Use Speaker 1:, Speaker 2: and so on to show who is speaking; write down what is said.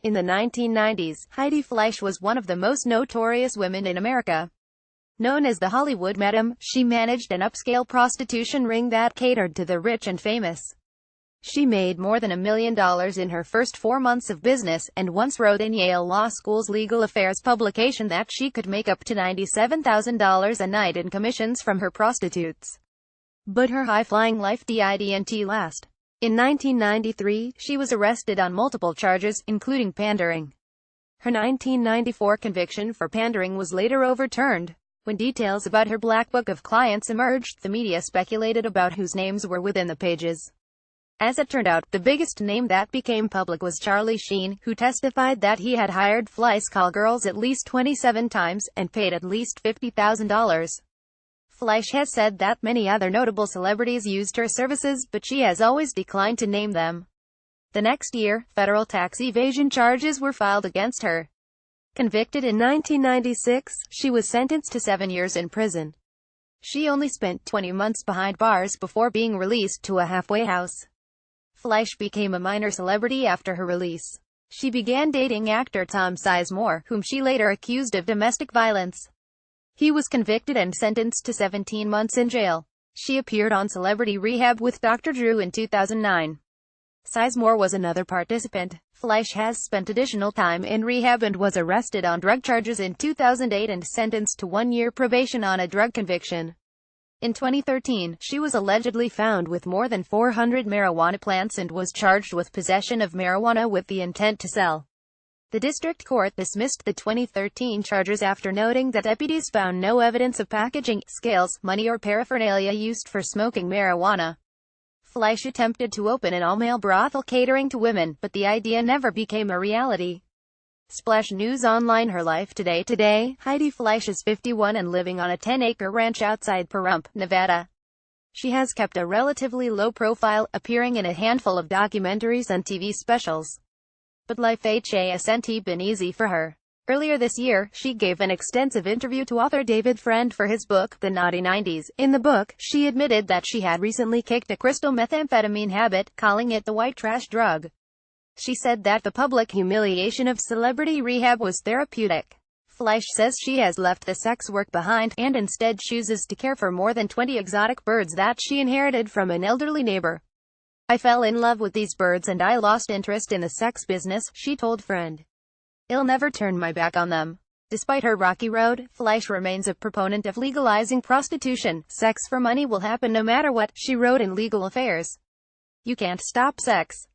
Speaker 1: In the 1990s, Heidi Fleiss was one of the most notorious women in America. Known as the Hollywood Madam, she managed an upscale prostitution ring that catered to the rich and famous. She made more than $1 million in her first 4 months of business, and once wrote in Yale Law School's legal affairs publication that she could make up to $97,000 a night in commissions from her prostitutes. But her high-flying life didn't last. In 1993, she was arrested on multiple charges, including pandering. Her 1994 conviction for pandering was later overturned. When details about her black book of clients emerged, the media speculated about whose names were within the pages. As it turned out, the biggest name that became public was Charlie Sheen, who testified that he had hired Fleiss call girls at least 27 times, and paid at least $50,000. Fleiss has said that many other notable celebrities used her services, but she has always declined to name them. The next year, federal tax evasion charges were filed against her. Convicted in 1996, she was sentenced to 7 years in prison. She only spent 20 months behind bars before being released to a halfway house. Fleiss became a minor celebrity after her release. She began dating actor Tom Sizemore, whom she later accused of domestic violence. He was convicted and sentenced to 17 months in jail. She appeared on Celebrity Rehab with Dr. Drew in 2009. Sizemore was another participant. Fleiss has spent additional time in rehab and was arrested on drug charges in 2008 and sentenced to 1 year probation on a drug conviction. In 2013, she was allegedly found with more than 400 marijuana plants and was charged with possession of marijuana with the intent to sell. The district court dismissed the 2013 charges after noting that deputies found no evidence of packaging, scales, money or paraphernalia used for smoking marijuana. Fleiss attempted to open an all-male brothel catering to women, but the idea never became a reality. Splash News Online. Her life today. Today, Heidi Fleiss is 51 and living on a 10-acre ranch outside Pahrump, Nevada. She has kept a relatively low profile, appearing in a handful of documentaries and TV specials. But life hasn't been easy for her. Earlier this year, she gave an extensive interview to author David Friend for his book, The Naughty 90s. In the book, she admitted that she had recently kicked a crystal methamphetamine habit, calling it the white trash drug. She said that the public humiliation of Celebrity Rehab was therapeutic. Fleiss says she has left the sex work behind, and instead chooses to care for more than 20 exotic birds that she inherited from an elderly neighbor. "I fell in love with these birds and I lost interest in the sex business," she told Friend. "I'll never turn my back on them." Despite her rocky road, Fleiss remains a proponent of legalizing prostitution. "Sex for money will happen no matter what," she wrote in Legal Affairs. "You can't stop sex.